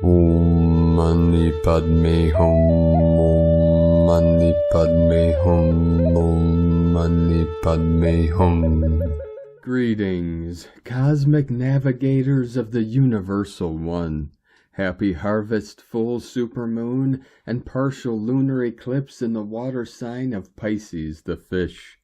Om Mani Padme Hum. Om Mani Padme Hum. Om Mani Padme Hum. Greetings, cosmic navigators of the Universal One. Happy harvest, full supermoon, and partial lunar eclipse in the water sign of Pisces, the fish.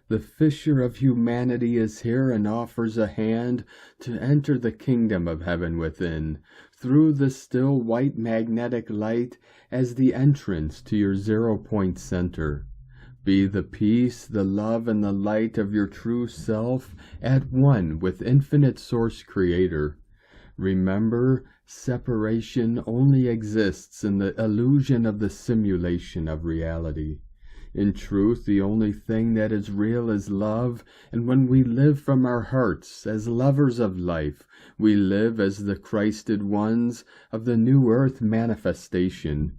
The fisher of humanity is here and offers a hand to enter the kingdom of heaven within, through the still white magnetic light as the entrance to your 0-point center. Be the peace, the love, and the light of your true self at one with infinite source creator. Remember, separation only exists in the illusion of the simulation of reality. In truth, the only thing that is real is love, and when we live from our hearts as lovers of life, we live as the Christed ones of the new earth manifestation.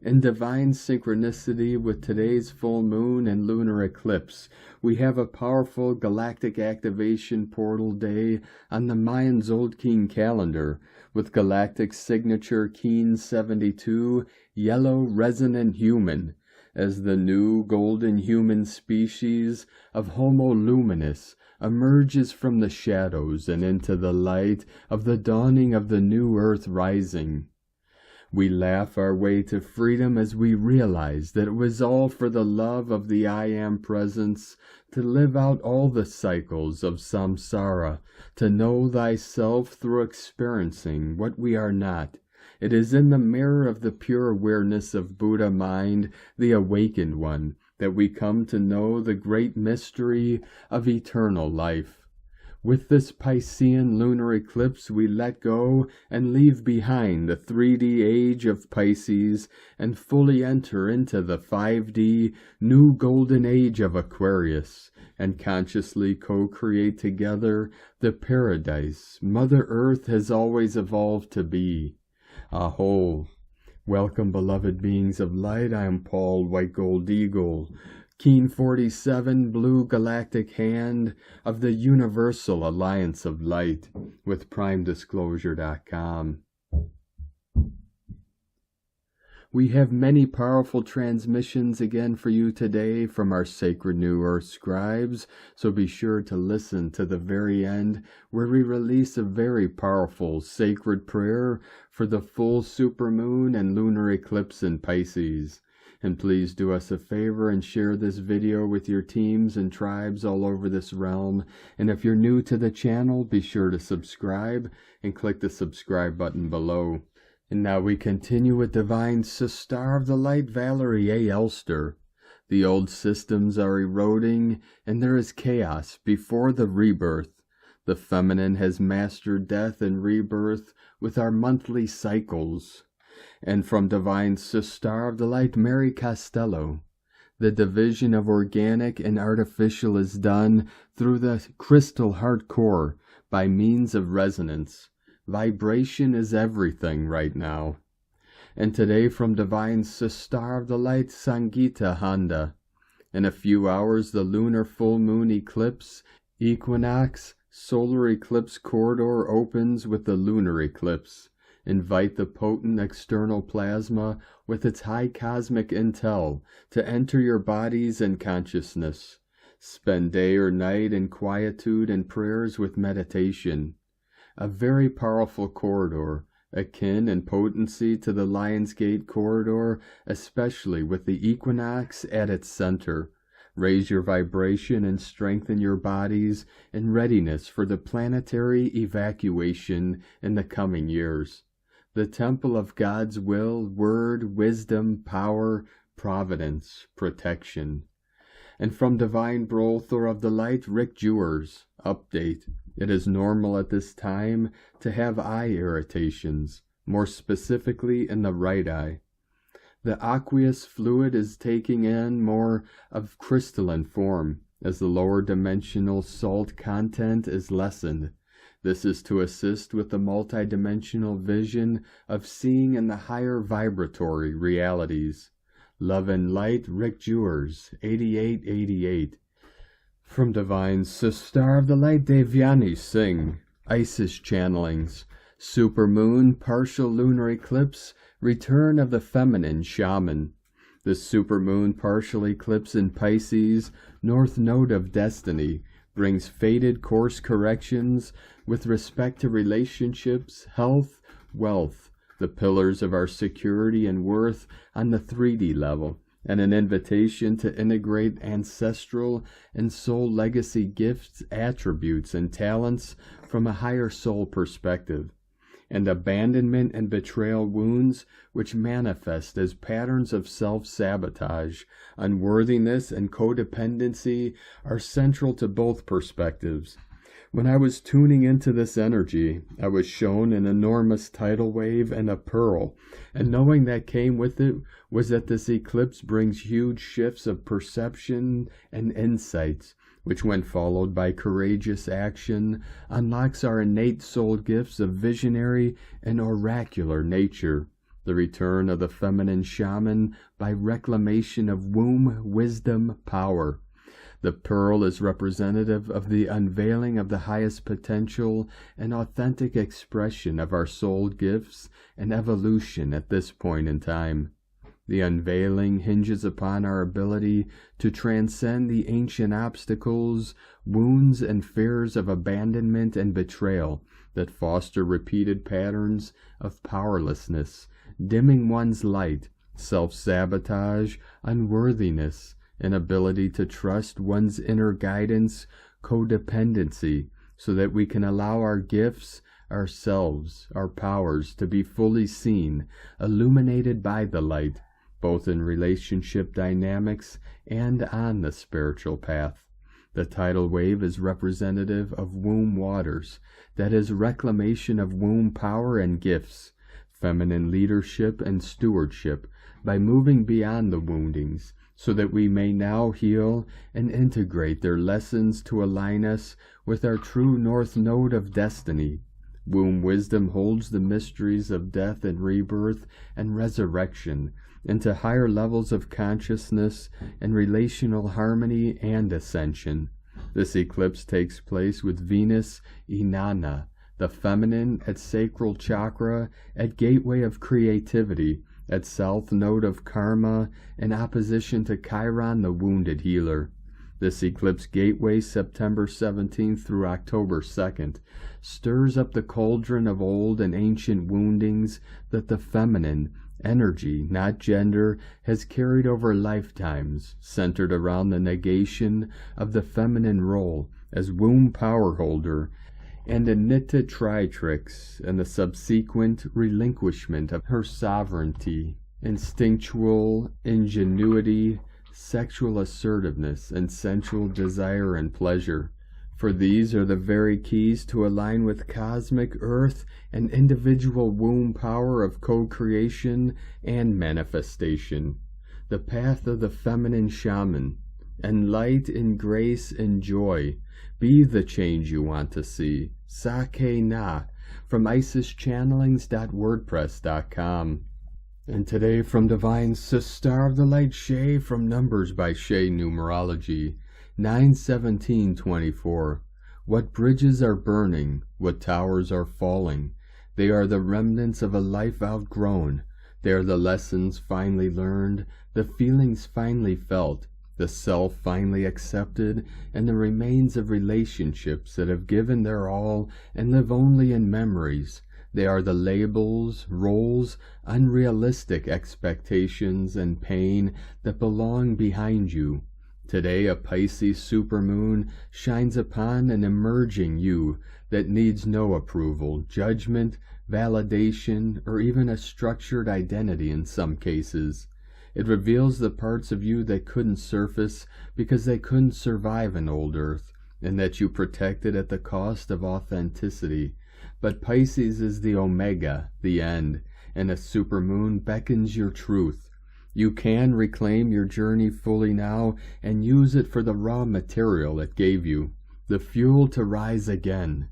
In divine synchronicity with today's full moon and lunar eclipse, we have a powerful galactic activation portal day on the Mayan Zolkin calendar, with galactic signature Keen 72, yellow resonant human, as the new golden human species of Homo luminous emerges from the shadows and into the light of the dawning of the new earth rising. We laugh our way to freedom as we realize that it was all for the love of the I Am presence, to live out all the cycles of samsara, to know thyself through experiencing what we are not. It is in the mirror of the pure awareness of Buddha mind, the awakened one, that we come to know the great mystery of eternal life. With this Piscean lunar eclipse, we let go and leave behind the 3D age of Pisces and fully enter into the 5D new golden age of Aquarius, and consciously co-create together the paradise Mother Earth has always evolved to be. Aho! Welcome, beloved beings of light. I am Paul, White Gold Eagle, Keen 47, Blue Galactic Hand of the Universal Alliance of Light, with PrimeDisclosure.com. We have many powerful transmissions again for you today from our sacred New Earth scribes, so be sure to listen to the very end, where we release a very powerful sacred prayer for the full supermoon and lunar eclipse in Pisces. And please do us a favor and share this video with your teams and tribes all over this realm. And if you're new to the channel, be sure to subscribe and click the subscribe button below. And now we continue with Divine Sister of the Light, Valerie A. Elster. The old systems are eroding, and there is chaos before the rebirth. The feminine has mastered death and rebirth with our monthly cycles. And from Divine Sister of the Light, Mary Costello, the division of organic and artificial is done through the crystal heart core by means of resonance. Vibration is everything right now. And today from Divine Sister of the Light, Sangita Handa. In a few hours, the lunar full moon eclipse, equinox, solar eclipse corridor opens with the lunar eclipse. Invite the potent external plasma with its high cosmic intel to enter your bodies and consciousness. Spend day or night in quietude and prayers with meditation. A very powerful corridor, akin in potency to the Lion's Gate corridor, especially with the equinox at its center. Raise your vibration and strengthen your bodies in readiness for the planetary evacuation in the coming years. The temple of God's will, word, wisdom, power, providence, protection. And from Divine Brother of the Light, Rick Jewers, update. It is normal at this time to have eye irritations, more specifically in the right eye. The aqueous fluid is taking in more of crystalline form as the lower dimensional salt content is lessened. This is to assist with the multidimensional vision of seeing in the higher vibratory realities. Love and Light, Rick Jewers, 8888. From Divine Sister of the Light, Devyani Singh, Isis Channelings. Supermoon, partial lunar eclipse, return of the feminine shaman. The supermoon partial eclipse in Pisces, north node of destiny, brings fated course corrections with respect to relationships, health, wealth, the pillars of our security and worth on the 3D level, and an invitation to integrate ancestral and soul legacy gifts, attributes, and talents from a higher soul perspective, and abandonment and betrayal wounds which manifest as patterns of self-sabotage, unworthiness, and codependency are central to both perspectives. When I was tuning into this energy, I was shown an enormous tidal wave and a pearl, and knowing that came with it was that this eclipse brings huge shifts of perception and insights, which when followed by courageous action, unlocks our innate soul gifts of visionary and oracular nature, the return of the feminine shaman by reclamation of womb wisdom power. The pearl is representative of the unveiling of the highest potential and authentic expression of our soul gifts and evolution at this point in time. The unveiling hinges upon our ability to transcend the ancient obstacles, wounds, and fears of abandonment and betrayal that foster repeated patterns of powerlessness, dimming one's light, self-sabotage, unworthiness, inability to trust one's inner guidance, codependency, so that we can allow our gifts, ourselves, our powers to be fully seen, illuminated by the light, both in relationship dynamics and on the spiritual path. The tidal wave is representative of womb waters, that is, reclamation of womb power and gifts, feminine leadership and stewardship, by moving beyond the woundings, so that we may now heal and integrate their lessons to align us with our true north node of destiny. Womb wisdom holds the mysteries of death and rebirth and resurrection into higher levels of consciousness and relational harmony and ascension. This eclipse takes place with Venus Inanna, the feminine, at sacral chakra, at gateway of creativity, at south node of karma, in opposition to Chiron, the wounded healer. This eclipse gateway, September 17th through October 2nd, stirs up the cauldron of old and ancient woundings that the feminine, energy, not gender, has carried over lifetimes, centered around the negation of the feminine role as womb power holder, and Anita Tritrix, and the subsequent relinquishment of her sovereignty, instinctual ingenuity, sexual assertiveness, and sensual desire and pleasure. For these are the very keys to align with cosmic earth and individual womb power of co-creation and manifestation. The path of the feminine shaman, and light and grace and joy. Be the change you want to see. Sake na, from isischannelings.wordpress.com. And today from Divine Sister of the Light Shay, from Numbers by Shay Numerology, 9/17/24. What bridges are burning, what towers are falling. They are the remnants of a life outgrown. They are the lessons finally learned, the feelings finally felt, the self finally accepted, and the remains of relationships that have given their all and live only in memories. They are the labels, roles, unrealistic expectations, and pain that belong behind you. Today a Pisces supermoon shines upon an emerging you that needs no approval, judgment, validation, or even a structured identity in some cases. It reveals the parts of you that couldn't surface because they couldn't survive in old earth, and that you protected at the cost of authenticity. But Pisces is the omega, the end, and a supermoon beckons your truth. You can reclaim your journey fully now and use it for the raw material it gave you, the fuel to rise again.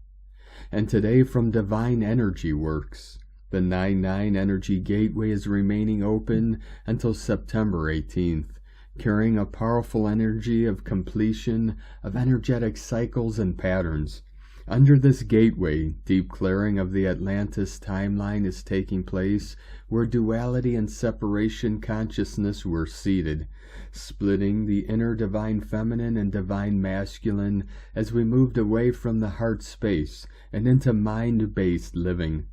And today from Divine Energy Works, the 9/9 Energy Gateway is remaining open until September 18th, carrying a powerful energy of completion of energetic cycles and patterns, Under this gateway, deep clearing of the Atlantis timeline is taking place, where duality and separation consciousness were seated, splitting the inner divine feminine and divine masculine as we moved away from the heart space and into mind-based living.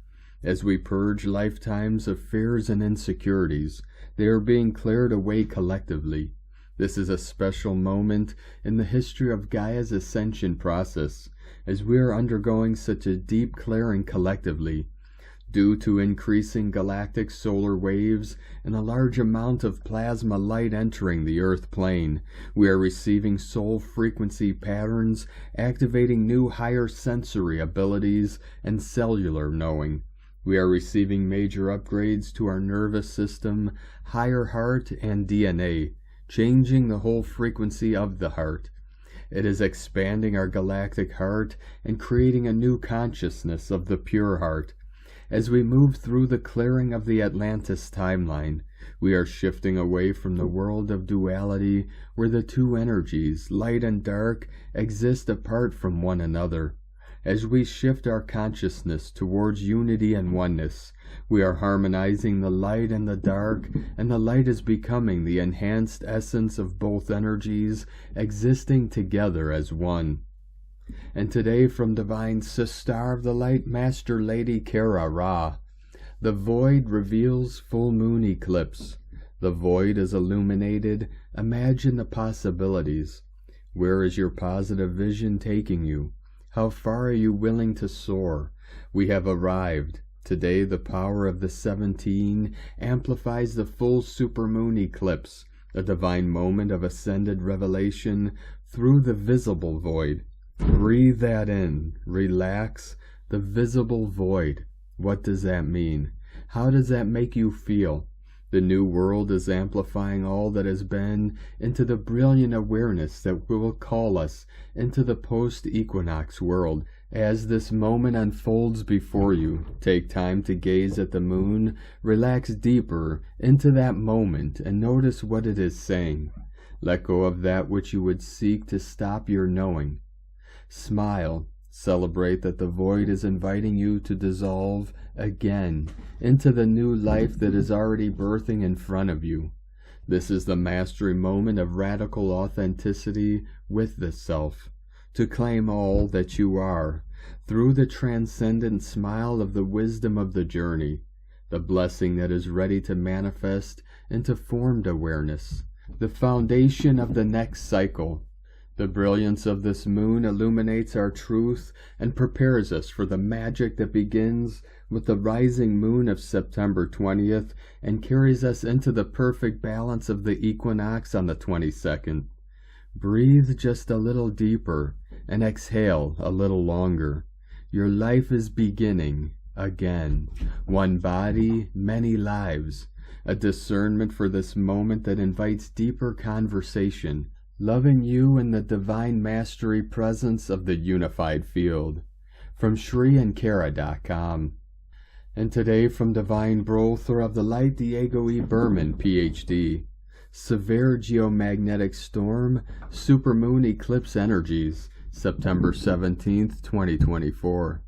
As we purge lifetimes of fears and insecurities, they are being cleared away collectively. This is a special moment in the history of Gaia's ascension process, as we are undergoing such a deep clearing collectively. Due to increasing galactic solar waves and a large amount of plasma light entering the Earth plane, we are receiving soul frequency patterns, activating new higher sensory abilities and cellular knowing. We are receiving major upgrades to our nervous system, higher heart, and DNA, changing the whole frequency of the heart. It is expanding our galactic heart and creating a new consciousness of the pure heart. As we move through the clearing of the Atlantis timeline, we are shifting away from the world of duality, where the two energies, light and dark, exist apart from one another. As we shift our consciousness towards unity and oneness, we are harmonizing the light and the dark, and the light is becoming the enhanced essence of both energies, existing together as one. And today, from Divine Sister of the Light, Master Lady Kara Ra, the void reveals full moon eclipse. The void is illuminated. Imagine the possibilities. Where is your positive vision taking you? How far are you willing to soar? We have arrived. Today, the power of the 17 amplifies the full supermoon eclipse, a divine moment of ascended revelation through the visible void. Breathe that in. Relax. The visible void. What does that mean? How does that make you feel? The new world is amplifying all that has been into the brilliant awareness that will call us into the post-equinox world. As this moment unfolds before you, take time to gaze at the moon, relax deeper into that moment, and notice what it is saying. Let go of that which you would seek to stop your knowing. Smile. Celebrate that the void is inviting you to dissolve again into the new life that is already birthing in front of you. This is the mastery moment of radical authenticity with the self, to claim all that you are, through the transcendent smile of the wisdom of the journey, the blessing that is ready to manifest into formed awareness, the foundation of the next cycle. The brilliance of this moon illuminates our truth and prepares us for the magic that begins with the rising moon of September 20th and carries us into the perfect balance of the equinox on the 22nd. Breathe just a little deeper and exhale a little longer. Your life is beginning again. One body, many lives. A discernment for this moment that invites deeper conversation, loving you in the divine mastery presence of the unified field. From ShriAndKara.com. And today, from Divine Butler of the Light, Diego E. Berman, Ph.D. Severe Geomagnetic Storm, Supermoon Eclipse Energies, September 17th, 2024.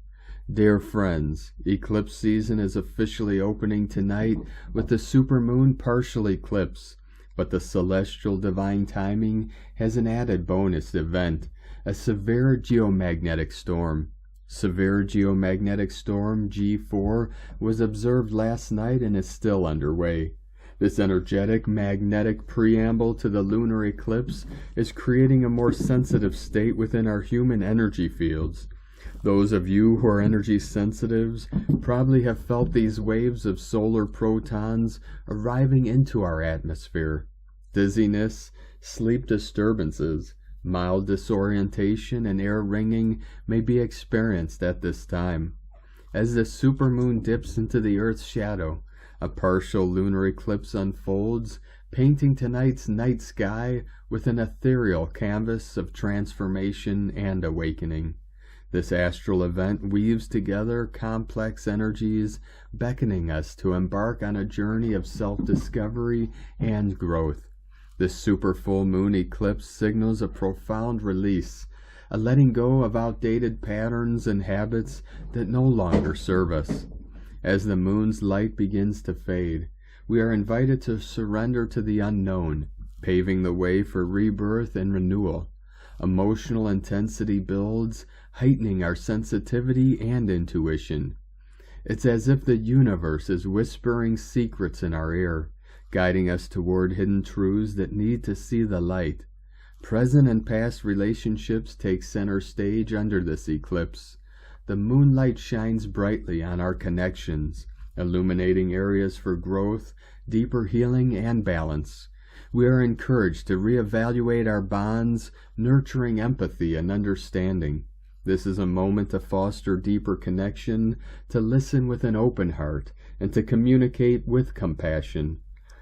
Dear friends, eclipse season is officially opening tonight with the supermoon partial eclipse. But the celestial divine timing has an added bonus event, a severe geomagnetic storm. Severe geomagnetic storm G4 was observed last night and is still underway. This energetic magnetic preamble to the lunar eclipse is creating a more sensitive state within our human energy fields. Those of you who are energy sensitives probably have felt these waves of solar protons arriving into our atmosphere. Dizziness, sleep disturbances, mild disorientation, and air ringing may be experienced at this time. As the supermoon dips into the Earth's shadow, a partial lunar eclipse unfolds, painting tonight's night sky with an ethereal canvas of transformation and awakening. This astral event weaves together complex energies, beckoning us to embark on a journey of self-discovery and growth. This super full moon eclipse signals a profound release a letting go of outdated patterns and habits that no longer serve us. As the moon's light begins to fade, we are invited to surrender to the unknown, paving the way for rebirth and renewal. Emotional intensity builds, heightening our sensitivity and intuition. It's as if the universe is whispering secrets in our ear, guiding us toward hidden truths that need to see the light. Present and past relationships take center stage under this eclipse. The moonlight shines brightly on our connections, illuminating areas for growth, deeper healing, and balance. We are encouraged to reevaluate our bonds, nurturing empathy and understanding. This is a moment to foster deeper connection, to listen with an open heart, and to communicate with compassion.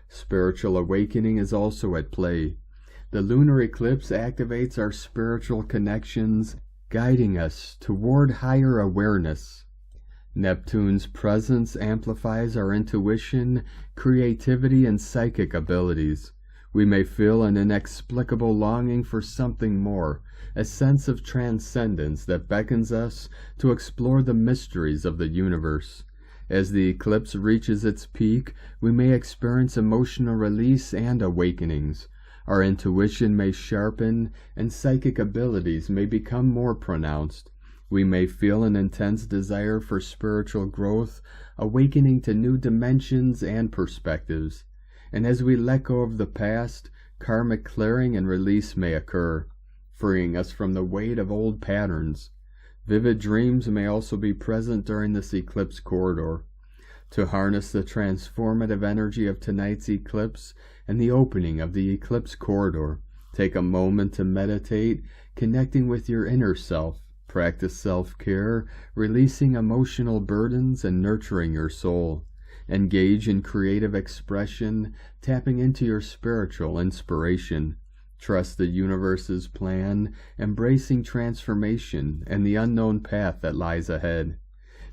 Spiritual awakening is also at play. The lunar eclipse activates our spiritual connections, guiding us toward higher awareness. Neptune's presence amplifies our intuition, creativity, and psychic abilities. We may feel an inexplicable longing for something more, a sense of transcendence that beckons us to explore the mysteries of the universe. As the eclipse reaches its peak, we may experience emotional release and awakenings. Our intuition may sharpen, and psychic abilities may become more pronounced. We may feel an intense desire for spiritual growth, awakening to new dimensions and perspectives. And as we let go of the past, karmic clearing and release may occur, freeing us from the weight of old patterns. Vivid dreams may also be present during this eclipse corridor. To harness the transformative energy of tonight's eclipse and the opening of the eclipse corridor, take a moment to meditate, connecting with your inner self. Practice self-care, releasing emotional burdens and nurturing your soul. Engage in creative expression, tapping into your spiritual inspiration. Trust the universe's plan, embracing transformation and the unknown path that lies ahead.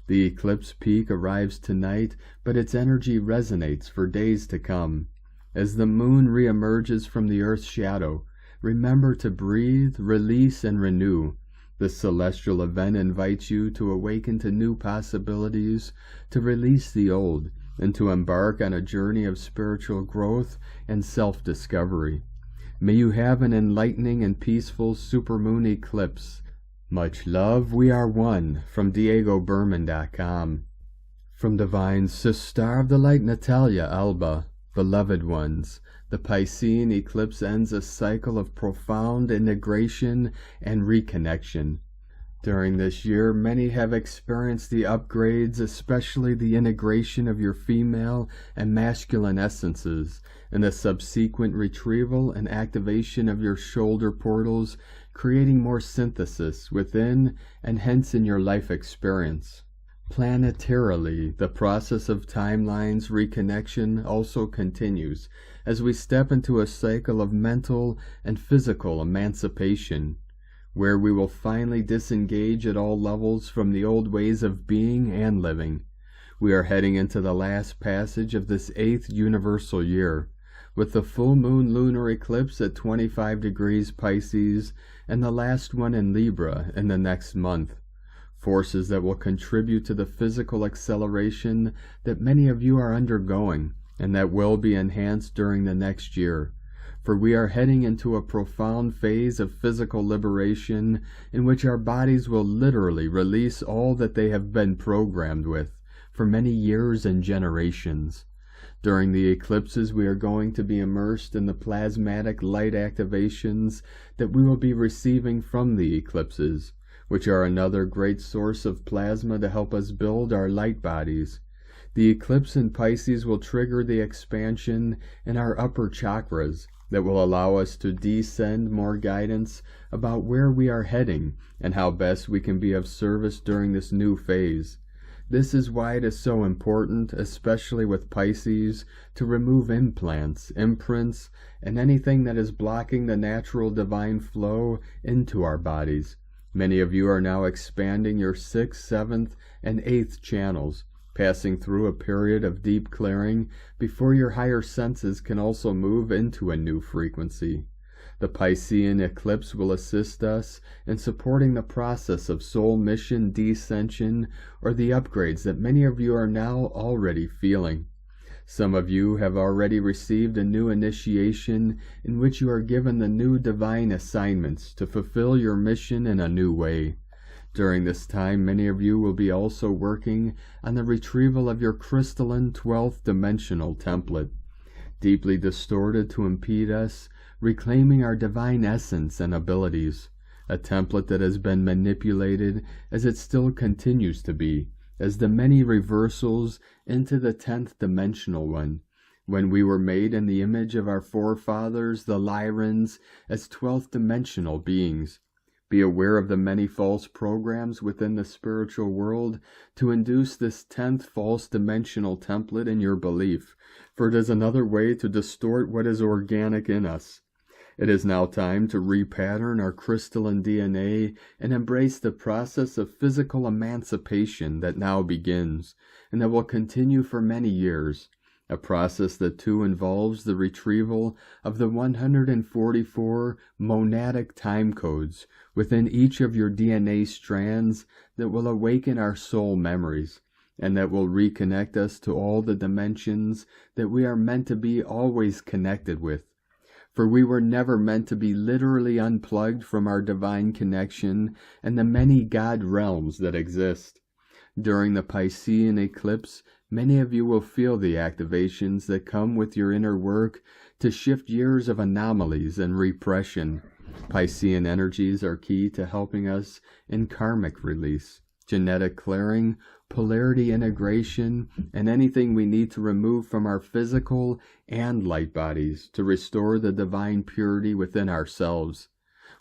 The eclipse peak arrives tonight, but its energy resonates for days to come. As the moon reemerges from the Earth's shadow, remember to breathe, release, and renew. This celestial event invites you to awaken to new possibilities, to release the old, and to embark on a journey of spiritual growth and self-discovery. May you have an enlightening and peaceful supermoon eclipse. Much love, we are one, from DiegoBerman.com. From Divine Sister of the Light Natalia Alba, beloved ones, the Piscean eclipse ends a cycle of profound integration and reconnection. During this year, many have experienced the upgrades, especially the integration of your female and masculine essences, and the subsequent retrieval and activation of your shoulder portals, creating more synthesis within and hence in your life experience. Planetarily, the process of timelines reconnection also continues as we step into a cycle of mental and physical emancipation, where we will finally disengage at all levels from the old ways of being and living. We are heading into the last passage of this 8th universal year, with the full moon lunar eclipse at 25 degrees Pisces and the last one in Libra in the next month. Forces that will contribute to the physical acceleration that many of you are undergoing, and that will be enhanced during the next year. For we are heading into a profound phase of physical liberation in which our bodies will literally release all that they have been programmed with for many years and generations. During the eclipses, we are going to be immersed in the plasmatic light activations that we will be receiving from the eclipses, which are another great source of plasma to help us build our light bodies. The eclipse in Pisces will trigger the expansion in our upper chakras that will allow us to descend more guidance about where we are heading and how best we can be of service during this new phase. This is why it is so important, especially with Pisces, to remove implants, imprints, and anything that is blocking the natural divine flow into our bodies. Many of you are now expanding your 6th, 7th, and 8th channels, passing through a period of deep clearing before your higher senses can also move into a new frequency. The Piscean eclipse will assist us in supporting the process of soul mission descension or the upgrades that many of you are now already feeling. Some of you have already received a new initiation in which you are given the new divine assignments to fulfill your mission in a new way. During this time, many of you will be also working on the retrieval of your crystalline 12th dimensional template, deeply distorted to impede us, reclaiming our divine essence and abilities, a template that has been manipulated as it still continues to be, as the many reversals into the 10th dimensional one, when we were made in the image of our forefathers, the Lyrans, as 12th dimensional beings. Be aware of the many false programs within the spiritual world to induce this 10th false dimensional template in your belief, for it is another way to distort what is organic in us. It is now time to repattern our crystalline DNA and embrace the process of physical emancipation that now begins, and that will continue for many years. A process that too involves the retrieval of the 144 monadic time codes within each of your DNA strands that will awaken our soul memories, and that will reconnect us to all the dimensions that we are meant to be always connected with. For we were never meant to be literally unplugged from our divine connection and the many God realms that exist. During the Piscean eclipse, many of you will feel the activations that come with your inner work to shift years of anomalies and repression. Piscean energies are key to helping us in karmic release, genetic clearing, polarity integration, and anything we need to remove from our physical and light bodies to restore the divine purity within ourselves.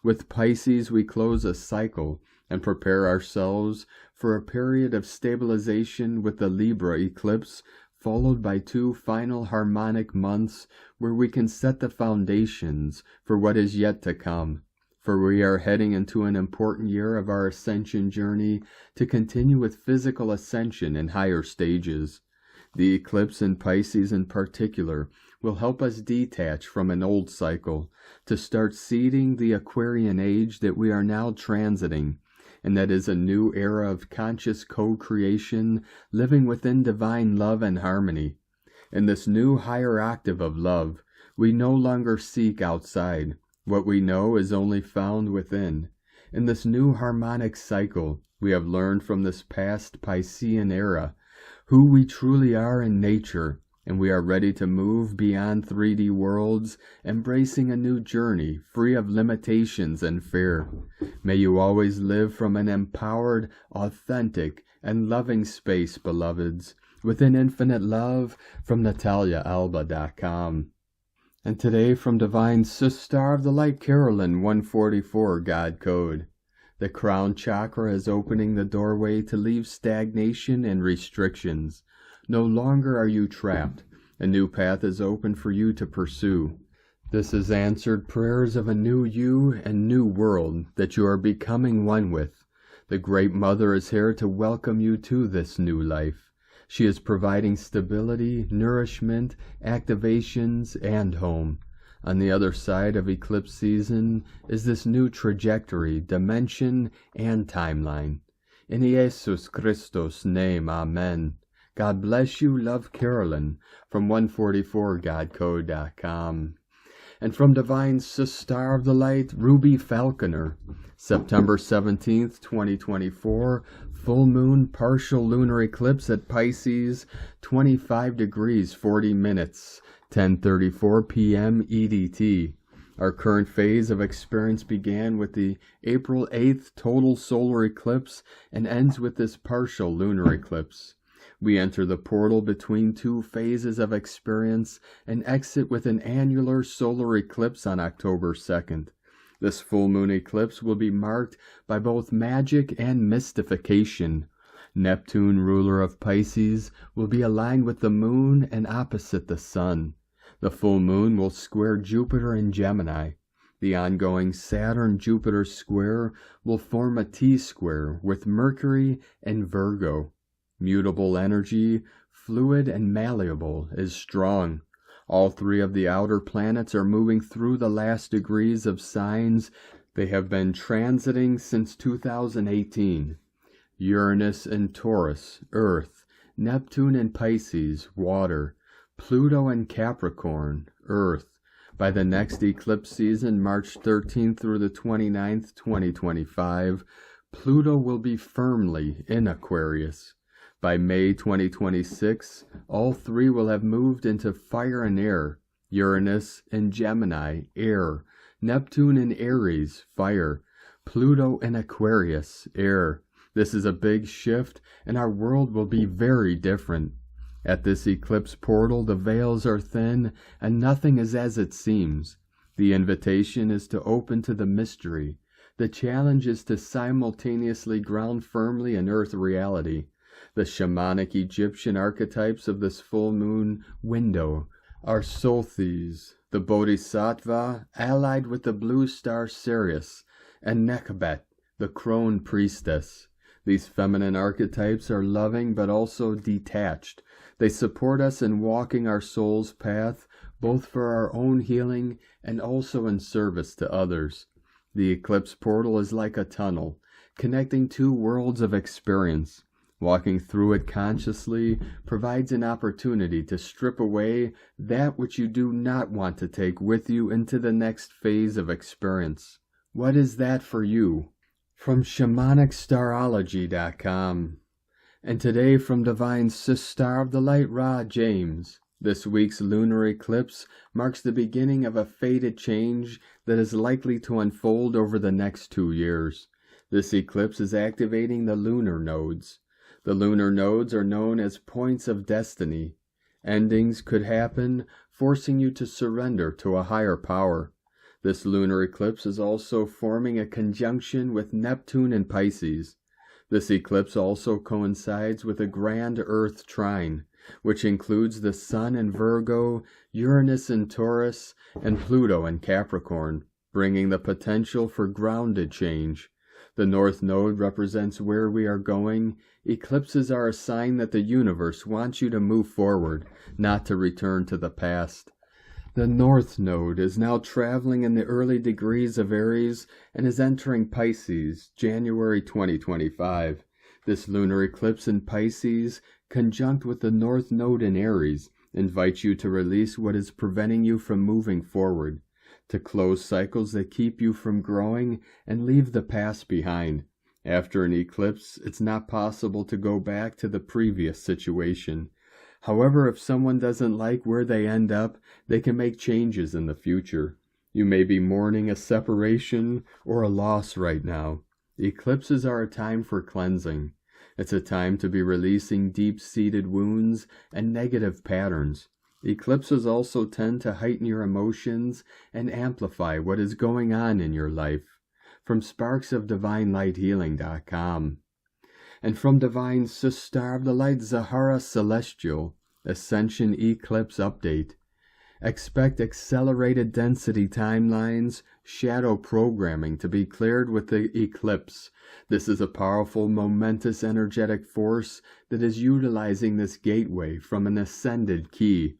With Pisces, we close a cycle and prepare ourselves for a period of stabilization with the Libra eclipse, followed by 2 final harmonic months where we can set the foundations for what is yet to come. For we are heading into an important year of our ascension journey to continue with physical ascension in higher stages. The eclipse in Pisces in particular will help us detach from an old cycle to start seeding the Aquarian age that we are now transiting, and that is a new era of conscious co-creation, living within divine love and harmony. In this new higher octave of love, we no longer seek outside. What we know is only found within. In this new harmonic cycle, we have learned from this past Piscean era who we truly are in nature, and we are ready to move beyond 3D worlds, embracing a new journey free of limitations and fear. May you always live from an empowered, authentic, and loving space, beloveds, within infinite love, from NataliaAlba.com. And today from Divine Sister of the Light Carolyn 144 God Code. The crown chakra is opening the doorway to leave stagnation and restrictions. No longer are you trapped. A new path is open for you to pursue. This is answered prayers of a new you and new world that you are becoming one with. The Great Mother is here to welcome you to this new life. She is providing stability, nourishment, activations, and home. On the other side of eclipse season is this new trajectory, dimension, and timeline. In Jesus Christos' name, Amen. God bless you, love Carolyn, from 144godcode.com. And from Divine Sister of the Light, Ruby Falconer, September 17th, 2024, full moon, partial lunar eclipse at Pisces, 25 degrees 40 minutes, 10:34 p.m. EDT. Our current phase of experience began with the April 8th total solar eclipse and ends with this partial lunar eclipse. We enter the portal between 2 phases of experience and exit with an annular solar eclipse on October 2nd. This full moon eclipse will be marked by both magic and mystification. Neptune, ruler of Pisces, will be aligned with the moon and opposite the sun. The full moon will square Jupiter in Gemini. The ongoing Saturn-Jupiter square will form a T-square with Mercury and Virgo. Mutable energy, fluid and malleable, is strong. All three of the outer planets are moving through the last degrees of signs they have been transiting since 2018. Uranus and Taurus, Earth, Neptune and Pisces, Water, Pluto and Capricorn, Earth. By the next eclipse season, March 13th through the 29th, 2025, Pluto will be firmly in Aquarius. By May 2026, all three will have moved into fire and air, Uranus in Gemini, air, Neptune in Aries, fire, Pluto in Aquarius, air. This is a big shift, and our world will be very different. At this eclipse portal, the veils are thin, and nothing is as it seems. The invitation is to open to the mystery. The challenge is to simultaneously ground firmly in Earth reality. The shamanic Egyptian archetypes of this full moon window are Sothis, the Bodhisattva, allied with the blue star Sirius, and Nekhabet, the crone priestess. These feminine archetypes are loving but also detached. They support us in walking our soul's path, both for our own healing and also in service to others. The eclipse portal is like a tunnel, connecting two worlds of experience. Walking through it consciously provides an opportunity to strip away that which you do not want to take with you into the next phase of experience. What is that for you? From ShamanicStarology.com. And today from Divine Star of the Light Ra James. This week's lunar eclipse marks the beginning of a fated change that is likely to unfold over the next 2 years. This eclipse is activating the lunar nodes. The lunar nodes are known as points of destiny. Endings could happen, forcing you to surrender to a higher power. This lunar eclipse is also forming a conjunction with Neptune and Pisces. This eclipse also coincides with a grand Earth trine, which includes the Sun in Virgo, Uranus in Taurus, and Pluto in Capricorn, bringing the potential for grounded change. The North Node represents where we are going. Eclipses are a sign that the universe wants you to move forward, not to return to the past. The North Node is now traveling in the early degrees of Aries and is entering Pisces, January 2025. This lunar eclipse in Pisces, conjunct with the North Node in Aries, invites you to release what is preventing you from moving forward, to close cycles that keep you from growing and leave the past behind. After an eclipse, it's not possible to go back to the previous situation. However, if someone doesn't like where they end up, they can make changes in the future. You may be mourning a separation or a loss right now. Eclipses are a time for cleansing. It's a time to be releasing deep-seated wounds and negative patterns. Eclipses also tend to heighten your emotions and amplify what is going on in your life. From SparksOfDivineLightHealing.com. And from Divine Star of the Light Zahara Celestial, Ascension Eclipse Update. Expect accelerated density timelines, shadow programming to be cleared with the eclipse. This is a powerful, momentous, energetic force that is utilizing this gateway from an ascended key.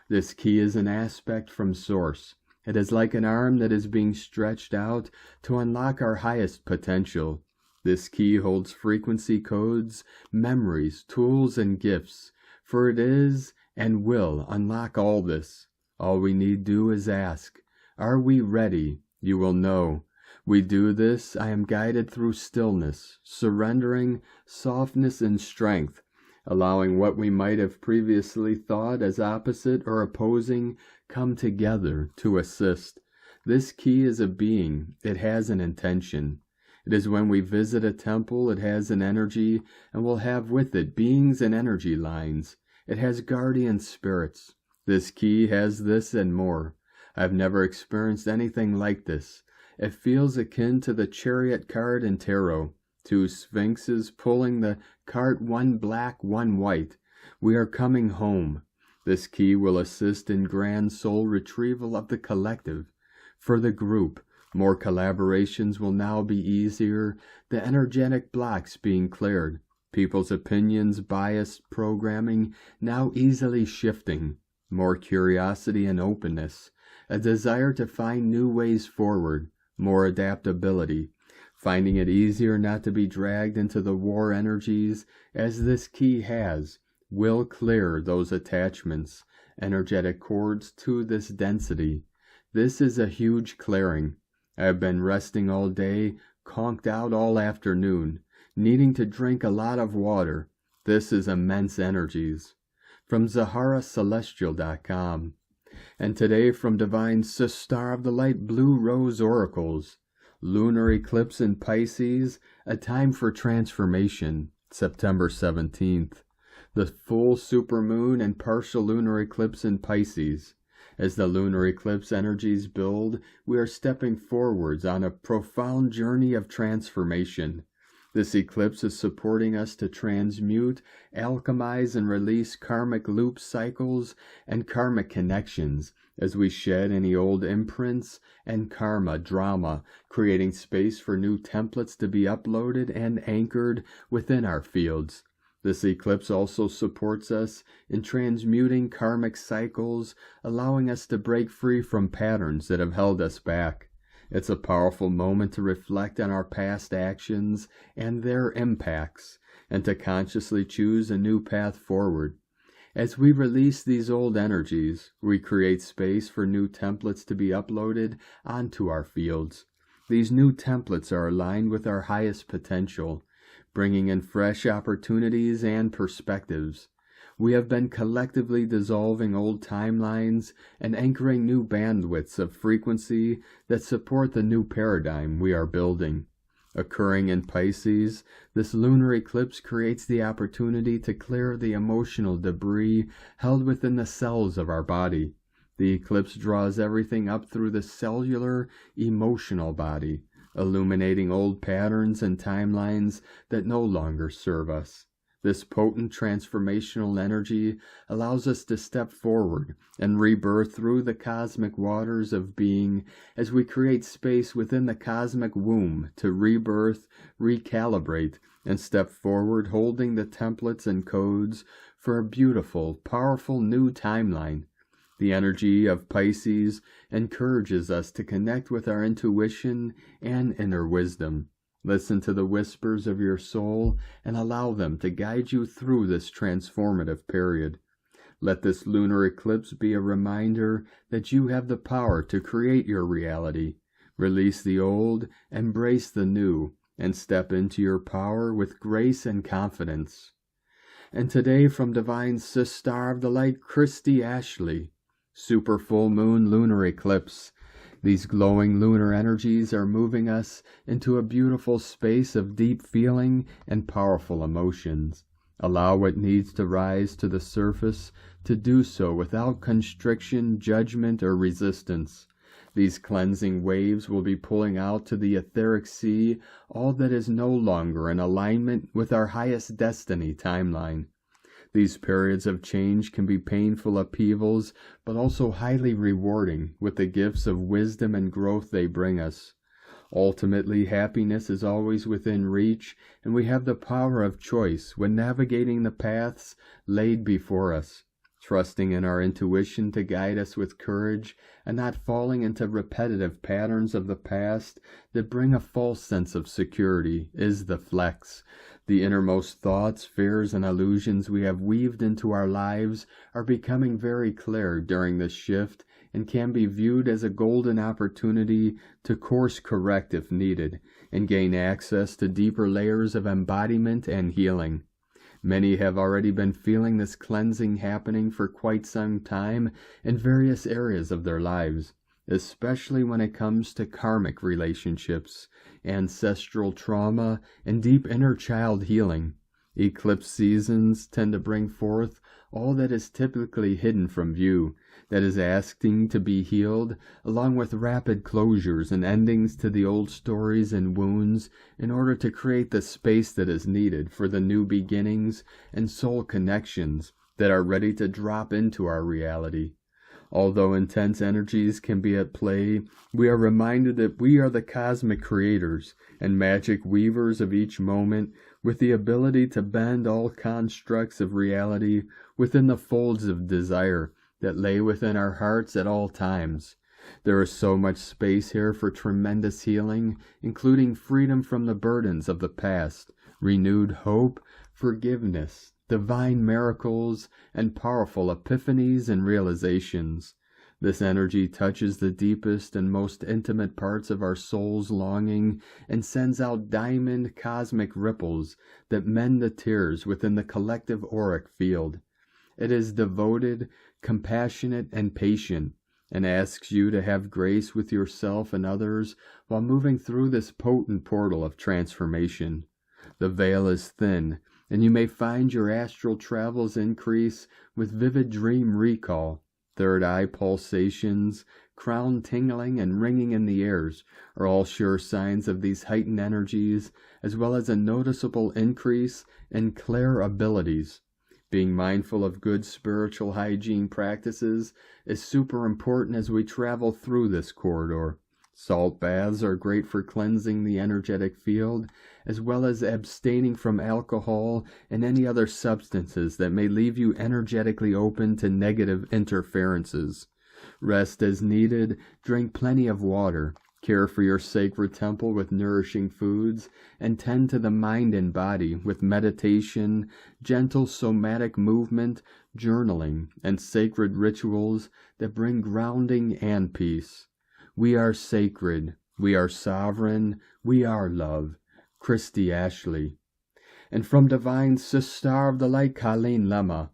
This key is an aspect from Source. It is like an arm that is being stretched out to unlock our highest potential. This key holds frequency codes, memories, tools, and gifts, for it is and will unlock all this. All we need do is ask, are we ready? You will know. We do this, I am guided through stillness, surrendering, softness, and strength, allowing what we might have previously thought as opposite or opposing come together to assist. This key is a being. It has an intention. It is when we visit a temple, it has an energy, and will have with it beings and energy lines. It has guardian spirits. This key has this and more. I have never experienced anything like this. It feels akin to the Chariot card in tarot. Two sphinxes pulling the cart, one black, one white. We are coming home. This key will assist in grand soul retrieval of the collective. For the group, more collaborations will now be easier, the energetic blocks being cleared, people's opinions, biased programming now easily shifting. more curiosity and openness, a desire to find new ways forward, more adaptability, finding it easier not to be dragged into the war energies, as this key will clear those attachments, energetic cords to this density. This is a huge clearing. I have been resting all day, conked out all afternoon, needing to drink a lot of water. This is immense energies. From ZaharaCelestial.com. And today from Divine Star of the Light Blue Rose Oracles. Lunar Eclipse in Pisces, a time for transformation, September 17th. The full supermoon and partial lunar eclipse in Pisces. As the lunar eclipse energies build, we are stepping forwards on a profound journey of transformation. This eclipse is supporting us to transmute, alchemize, and release karmic loop cycles and karmic connections as we shed any old imprints and karma drama, creating space for new templates to be uploaded and anchored within our fields. This eclipse also supports us in transmuting karmic cycles, allowing us to break free from patterns that have held us back. It's a powerful moment to reflect on our past actions and their impacts, and to consciously choose a new path forward. As we release these old energies, we create space for new templates to be uploaded onto our fields. These new templates are aligned with our highest potential, bringing in fresh opportunities and perspectives. We have been collectively dissolving old timelines and anchoring new bandwidths of frequency that support the new paradigm we are building. Occurring in Pisces, this lunar eclipse creates the opportunity to clear the emotional debris held within the cells of our body. The eclipse draws everything up through the cellular, emotional body, illuminating old patterns and timelines that no longer serve us. This potent transformational energy allows us to step forward and rebirth through the cosmic waters of being as we create space within the cosmic womb to rebirth, recalibrate, and step forward holding the templates and codes for a beautiful, powerful new timeline. The energy of Pisces encourages us to connect with our intuition and inner wisdom. Listen to the whispers of your soul and allow them to guide you through this transformative period. Let this lunar eclipse be a reminder that you have the power to create your reality. Release the old, embrace the new, and step into your power with grace and confidence. And today from Divine Star of the Light, Christy Ashley. Super full moon lunar eclipse. These glowing lunar energies are moving us into a beautiful space of deep feeling and powerful emotions. Allow what needs to rise to the surface to do so without constriction, judgment, or resistance. These cleansing waves will be pulling out to the etheric sea all that is no longer in alignment with our highest destiny timeline. These periods of change can be painful upheavals, but also highly rewarding with the gifts of wisdom and growth they bring us. Ultimately, happiness is always within reach, and we have the power of choice when navigating the paths laid before us. Trusting in our intuition to guide us with courage and not falling into repetitive patterns of the past that bring a false sense of security is the flex. The innermost thoughts, fears, and illusions we have weaved into our lives are becoming very clear during this shift and can be viewed as a golden opportunity to course correct if needed and gain access to deeper layers of embodiment and healing. Many have already been feeling this cleansing happening for quite some time in various areas of their lives, especially when it comes to karmic relationships, ancestral trauma, and deep inner child healing. Eclipse seasons tend to bring forth all that is typically hidden from view, that is asking to be healed, along with rapid closures and endings to the old stories and wounds in order to create the space that is needed for the new beginnings and soul connections that are ready to drop into our reality. Although intense energies can be at play, we are reminded that we are the cosmic creators and magic weavers of each moment, with the ability to bend all constructs of reality within the folds of desire that lay within our hearts at all times. There is so much space here for tremendous healing, including freedom from the burdens of the past, renewed hope, forgiveness, divine miracles, and powerful epiphanies and realizations. This energy touches the deepest and most intimate parts of our soul's longing and sends out diamond cosmic ripples that mend the tears within the collective auric field. It is devoted, compassionate, and patient, and asks you to have grace with yourself and others while moving through this potent portal of transformation. The veil is thin, and you may find your astral travels increase with vivid dream recall. Third eye pulsations, crown tingling, and ringing in the ears are all sure signs of these heightened energies, as well as a noticeable increase in clair abilities. Being mindful of good spiritual hygiene practices is super important as we travel through this corridor. Salt baths are great for cleansing the energetic field, as well as abstaining from alcohol and any other substances that may leave you energetically open to negative interferences. Rest as needed, drink plenty of water, care for your sacred temple with nourishing foods, and tend to the mind and body with meditation, gentle somatic movement, journaling, and sacred rituals that bring grounding and peace. We are sacred, we are sovereign, we are love. Christy Ashley. And from Divine Sister of the Light, Colleen Lemma.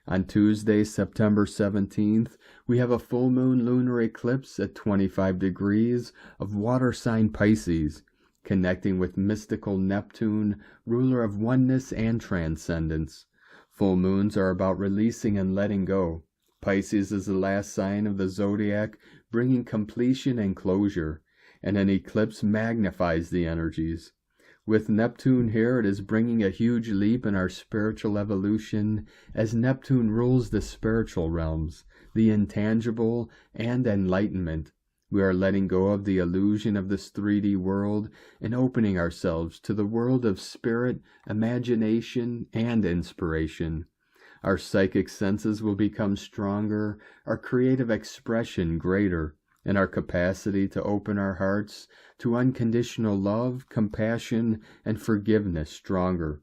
On Tuesday, September 17th, we have a full moon lunar eclipse at 25 degrees of water sign Pisces, connecting with mystical Neptune, ruler of oneness and transcendence. Full moons are about releasing and letting go. Pisces is the last sign of the zodiac, bringing completion and closure, and an eclipse magnifies the energies. With Neptune here, it is bringing a huge leap in our spiritual evolution, as Neptune rules the spiritual realms, the intangible, and enlightenment. We are letting go of the illusion of this 3D world and opening ourselves to the world of spirit, imagination, and inspiration. Our psychic senses will become stronger, our creative expression greater, and our capacity to open our hearts to unconditional love, compassion, and forgiveness stronger.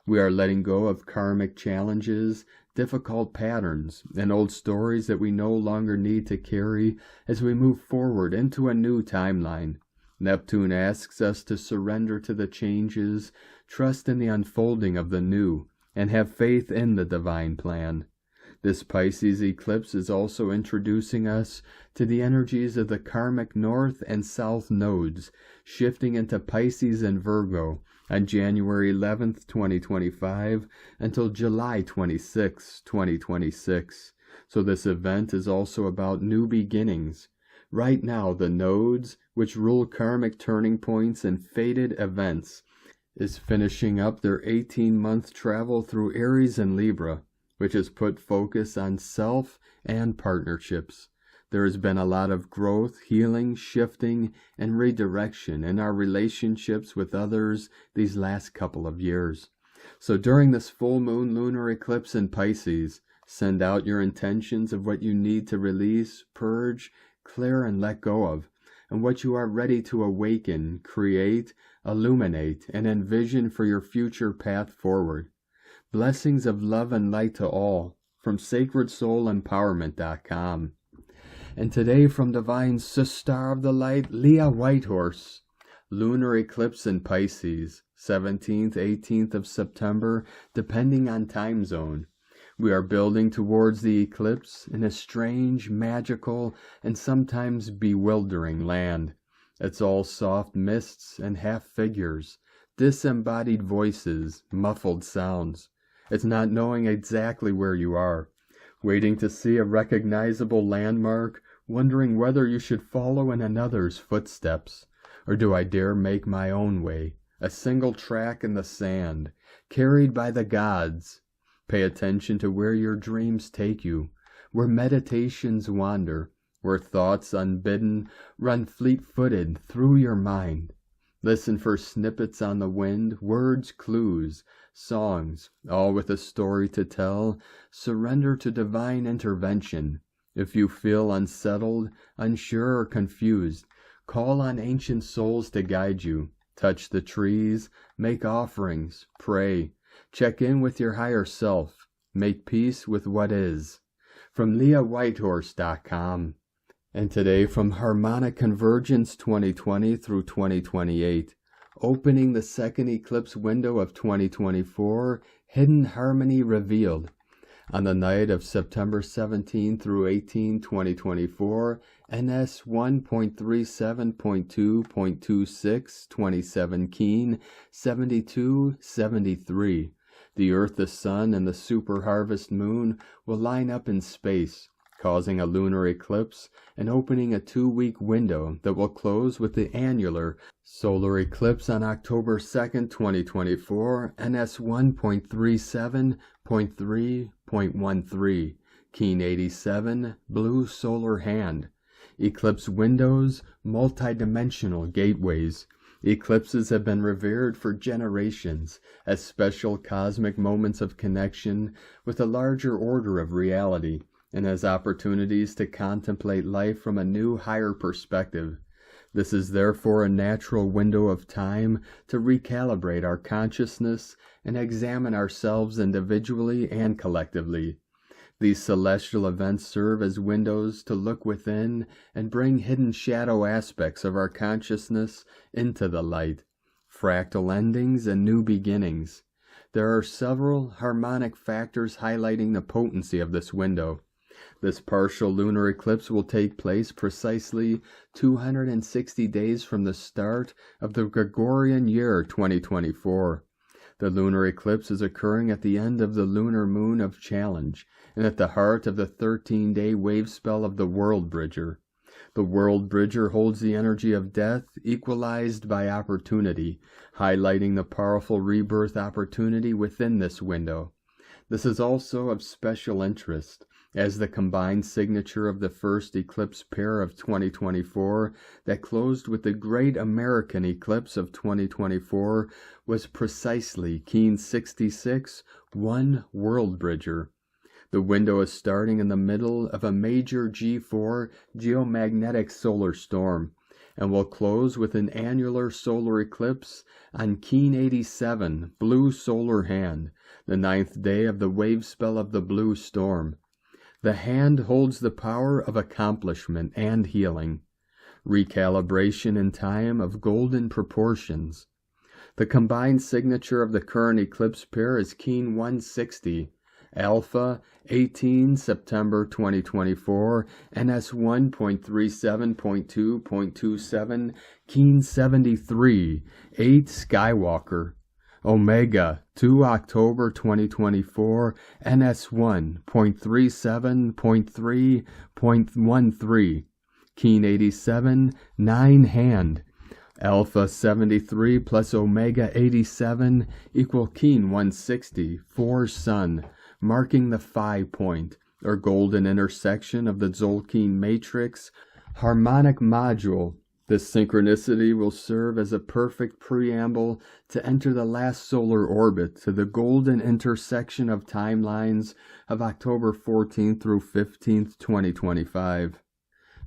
We are letting go of karmic challenges, difficult patterns, and old stories that we no longer need to carry as we move forward into a new timeline. Neptune asks us to surrender to the changes, trust in the unfolding of the new, and have faith in the divine plan. This Pisces eclipse is also introducing us to the energies of the karmic north and south nodes, shifting into Pisces and Virgo on January 11th, 2025 until July 26, 2026. So this event is also about new beginnings. Right now, the nodes, which rule karmic turning points and fated events, is finishing up their 18-month travel through Aries and Libra, which has put focus on self and partnerships. There has been a lot of growth, healing, shifting, and redirection in our relationships with others these last couple of years. So during this full moon lunar eclipse in Pisces, send out your intentions of what you need to release, purge, clear, and let go of, and what you are ready to awaken, create, illuminate, and envision for your future path forward. Blessings of love and light to all, from sacredsoulempowerment.com. And today from Divine Sister of the Light, Leah Whitehorse. Lunar eclipse in Pisces, 17th, 18th of September, depending on time zone. We are building towards the eclipse in a strange, magical, and sometimes bewildering land. It's all soft mists and half figures, disembodied voices, muffled sounds. It's not knowing exactly where you are, waiting to see a recognizable landmark, wondering whether you should follow in another's footsteps, or do I dare make my own way, a single track in the sand, carried by the gods. Pay attention to where your dreams take you, where meditations wander, where thoughts unbidden run fleet-footed through your mind. Listen for snippets on the wind, words, clues, songs, all with a story to tell. Surrender to divine intervention. If you feel unsettled, unsure, or confused, call on ancient souls to guide you. Touch the trees, make offerings, pray, check in with your higher self, make peace with what is. From LeahWhitehorse.com. And today from Harmonic Convergence 2020 through 2028, opening the second eclipse window of 2024, Hidden Harmony Revealed. On the night of September 17 through 18, 2024, NS 1.37.2.26, 27 Keen, 7273. The Earth, the Sun, and the super harvest moon will line up in space, causing a lunar eclipse and opening a 2-week window that will close with the annular solar eclipse on October 2nd, 2024, NS 1.37.3.13, Keen 87, Blue Solar Hand. Eclipse windows, multidimensional gateways. Eclipses have been revered for generations as special cosmic moments of connection with a larger order of reality, and as opportunities to contemplate life from a new, higher perspective. This is therefore a natural window of time to recalibrate our consciousness and examine ourselves individually and collectively. These celestial events serve as windows to look within and bring hidden shadow aspects of our consciousness into the light, fractal endings and new beginnings. There are several harmonic factors highlighting the potency of this window. This partial lunar eclipse will take place precisely 260 days from the start of the Gregorian year 2024. The lunar eclipse is occurring at the end of the lunar moon of challenge and at the heart of the 13-day wave spell of the World Bridger. The World Bridger holds the energy of death equalized by opportunity, highlighting the powerful rebirth opportunity within this window. This is also of special interest, as the combined signature of the first eclipse pair of 2024 that closed with the Great American Eclipse of 2024 was precisely Keen 66, 1 World Bridger. The window is starting in the middle of a major G4 geomagnetic solar storm and will close with an annular solar eclipse on Keen 87, Blue Solar Hand, the 9th day of the wave spell of the Blue Storm. The hand holds the power of accomplishment and healing, recalibration in time of golden proportions. The combined signature of the current eclipse pair is Keen 160, Alpha 18 September 2024, NS 1.37.2.27, Keen 73, 8 Skywalker. Omega 2 October 2024, NS 1.37.3.13, Keen 87, 9 Hand. Alpha 73 plus Omega 87 equal Keen 160, 4 Sun, marking the Phi point, or golden intersection of the Tzolk'in matrix harmonic module. This synchronicity will serve as a perfect preamble to enter the last solar orbit to the golden intersection of timelines of October 14th through 15th, 2025.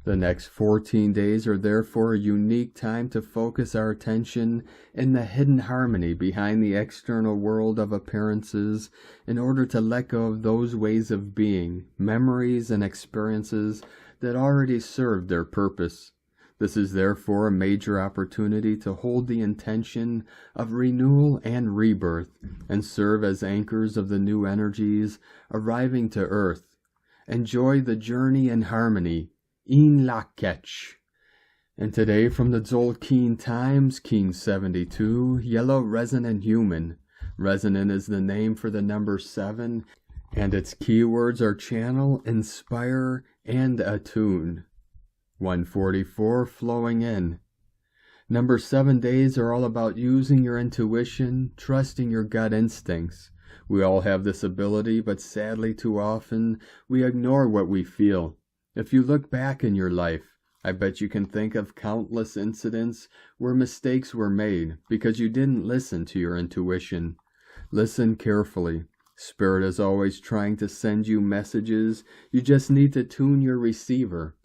The next 14 days are therefore a unique time to focus our attention in the hidden harmony behind the external world of appearances in order to let go of those ways of being, memories, and experiences that already served their purpose. This is therefore a major opportunity to hold the intention of renewal and rebirth and serve as anchors of the new energies arriving to Earth. Enjoy the journey in harmony. In Lakech. And today from the Tzolk'in Times, Keen 72, Yellow Resonant Human. Resonant is the name for the number 7, and its keywords are channel, inspire, and attune. 144 flowing in. Number 7 days are all about using your intuition, trusting your gut instincts. We all have this ability, but sadly too often we ignore what we feel. If you look back in your life, I bet you can think of countless incidents where mistakes were made because you didn't listen to your intuition. Listen carefully. Spirit is always trying to send you messages. You just need to tune your receiver.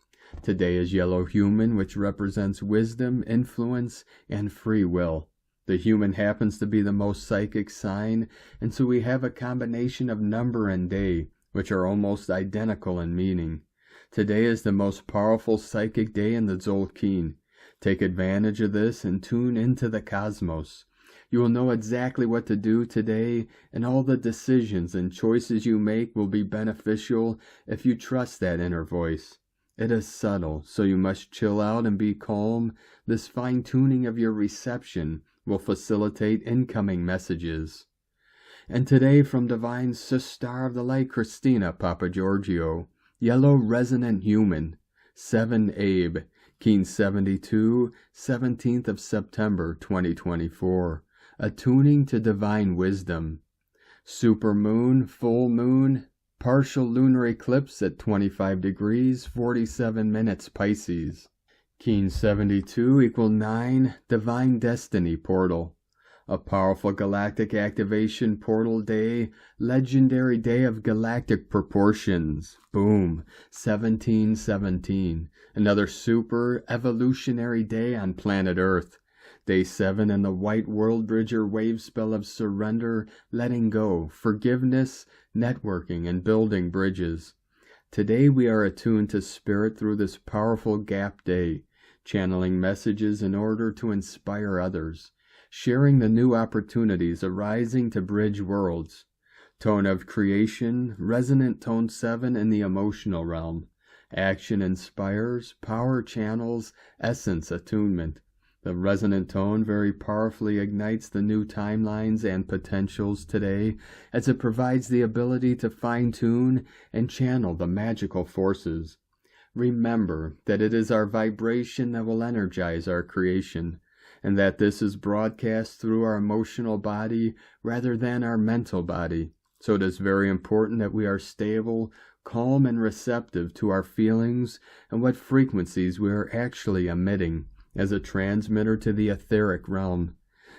Today is Yellow Human, which represents wisdom, influence, and free will. The human happens to be the most psychic sign, and so we have a combination of number and day, which are almost identical in meaning. Today is the most powerful psychic day in the Tzolk'in. Take advantage of this and tune into the cosmos. You will know exactly what to do today, and all the decisions and choices you make will be beneficial if you trust that inner voice. It is subtle, so you must chill out and be calm. This fine-tuning of your reception will facilitate incoming messages. And today from Divine Star of the Light, Christina Papa Giorgio, Yellow Resonant Human, 7 Abe, Keen 72, 17th of September 2024. Attuning to Divine Wisdom. Supermoon, full moon, partial lunar eclipse at 25 degrees, 47 minutes Pisces. Keen 72 equal 9, Divine Destiny Portal. A powerful galactic activation portal day, legendary day of galactic proportions. Boom, 1717. Another super evolutionary day on planet Earth. Day 7 in the White World Bridger wave spell of surrender, letting go, forgiveness, networking, and building bridges. Today we are attuned to Spirit through this powerful gap day, channeling messages in order to inspire others, sharing the new opportunities arising to bridge worlds. Tone of creation, resonant tone 7 in the emotional realm. Action inspires, power channels, essence attunement. The resonant tone very powerfully ignites the new timelines and potentials today, as it provides the ability to fine-tune and channel the magical forces. Remember that it is our vibration that will energize our creation, and that this is broadcast through our emotional body rather than our mental body. So it is very important that we are stable, calm, and receptive to our feelings and what frequencies we are actually emitting as a transmitter to the etheric realm.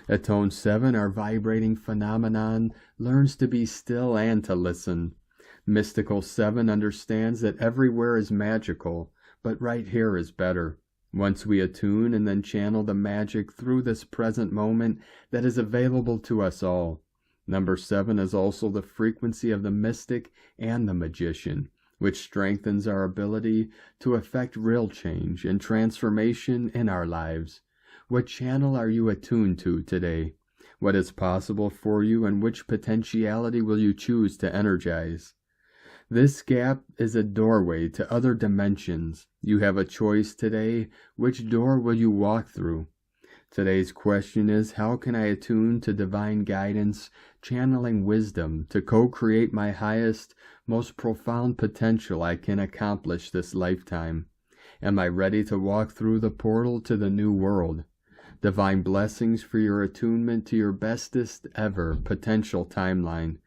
At tone 7, our vibrating phenomenon learns to be still and to listen. Mystical 7 understands that everywhere is magical, but right here is better. Once we attune and then channel the magic through this present moment that is available to us all. Number 7 is also the frequency of the mystic and the magician, which strengthens our ability to effect real change and transformation in our lives. What channel are you attuned to today? What is possible for you, and which potentiality will you choose to energize? This gap is a doorway to other dimensions. You have a choice today. Which door will you walk through? Today's question is, how can I attune to divine guidance, channeling wisdom to co-create my highest, most profound potential I can accomplish this lifetime? Am I ready to walk through the portal to the new world? Divine blessings for your attunement to your bestest ever potential timeline.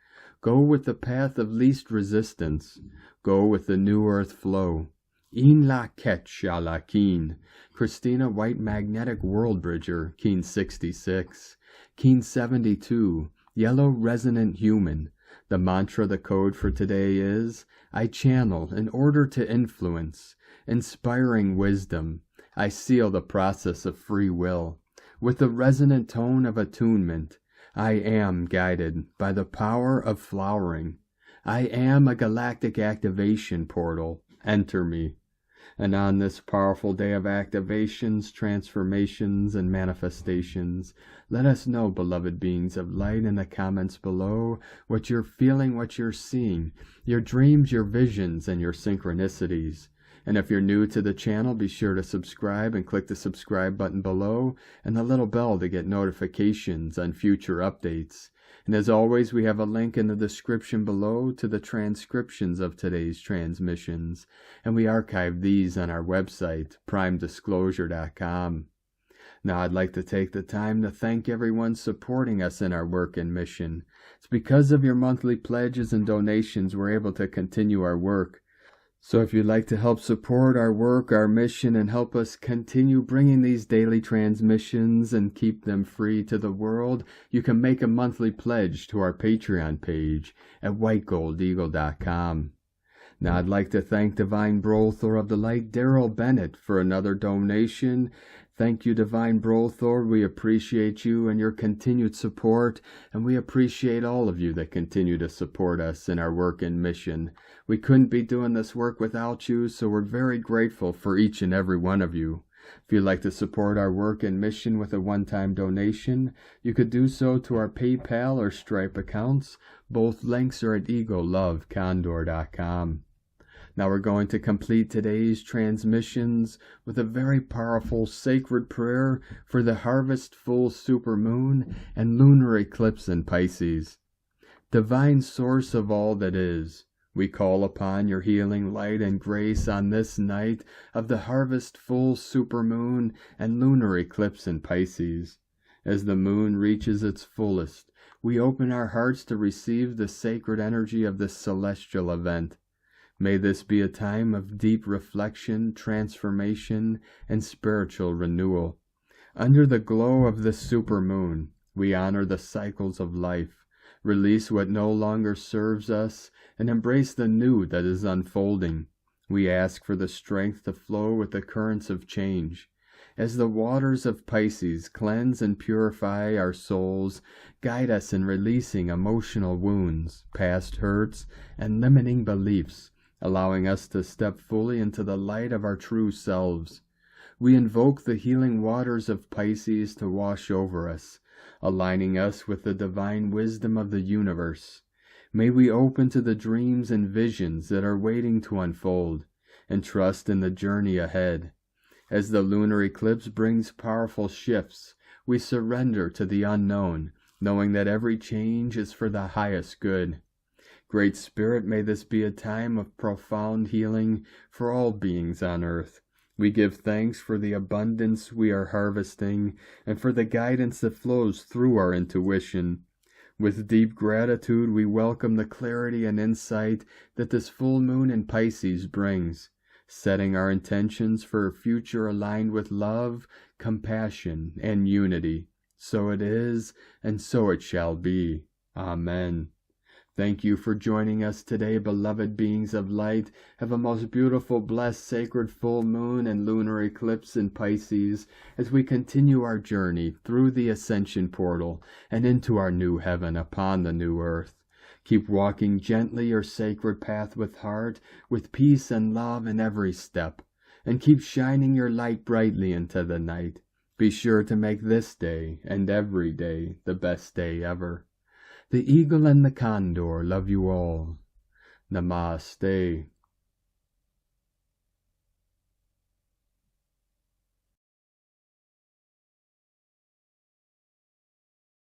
Go with the path of least resistance. Go with the new earth flow. In la ket shala keen. Christina White Magnetic World Bridger, Keen 66. Keen 72. Yellow Resonant Human. The mantra, the code for today is, I channel in order to influence. Inspiring wisdom. I seal the process of free will. With the resonant tone of attunement, I am guided by the power of flowering. I am a galactic activation portal. Enter me. And on this powerful day of activations, transformations, and manifestations, let us know, beloved beings of light, in the comments below, what you're feeling, what you're seeing, your dreams, your visions, and your synchronicities. And if you're new to the channel, be sure to subscribe and click the subscribe button below and the little bell to get notifications on future updates. And as always, we have a link in the description below to the transcriptions of today's transmissions, and we archive these on our website, primedisclosure.com. Now I'd like to take the time to thank everyone supporting us in our work and mission. It's because of your monthly pledges and donations we're able to continue our work. So if you'd like to help support our work, our mission, and help us continue bringing these daily transmissions and keep them free to the world, you can make a monthly pledge to our Patreon page at whitegoldeagle.com. Now I'd like to thank Divine Brothor of the Light, Darryl Bennett, for another donation. Thank you, Divine Brothor. We appreciate you and your continued support, and we appreciate all of you that continue to support us in our work and mission. We couldn't be doing this work without you, so we're very grateful for each and every one of you. If you'd like to support our work and mission with a one-time donation, you could do so to our PayPal or Stripe accounts. Both links are at egolovecondor.com. Now we're going to complete today's transmissions with a very powerful sacred prayer for the harvest full supermoon and lunar eclipse in Pisces. Divine source of all that is, we call upon your healing light and grace on this night of the harvest full supermoon and lunar eclipse in Pisces. As the moon reaches its fullest, we open our hearts to receive the sacred energy of this celestial event. May this be a time of deep reflection, transformation, and spiritual renewal. Under the glow of this supermoon, we honor the cycles of life, release what no longer serves us, and embrace the new that is unfolding. We ask for the strength to flow with the currents of change. As the waters of Pisces cleanse and purify our souls, guide us in releasing emotional wounds, past hurts, and limiting beliefs, allowing us to step fully into the light of our true selves. We invoke the healing waters of Pisces to wash over us, aligning us with the divine wisdom of the universe. May we open to the dreams and visions that are waiting to unfold, and trust in the journey ahead. As the lunar eclipse brings powerful shifts, we surrender to the unknown, knowing that every change is for the highest good. Great Spirit, may this be a time of profound healing for all beings on earth. We give thanks for the abundance we are harvesting and for the guidance that flows through our intuition. With deep gratitude, we welcome the clarity and insight that this full moon in Pisces brings, setting our intentions for a future aligned with love, compassion, and unity. So it is, and so it shall be. Amen. Thank you for joining us today, beloved beings of light. Have a most beautiful, blessed, sacred full moon and lunar eclipse in Pisces as we continue our journey through the ascension portal and into our new heaven upon the new earth. Keep walking gently your sacred path with heart, with peace and love in every step, and keep shining your light brightly into the night. Be sure to make this day and every day the best day ever. The eagle and the condor love you all. Namaste.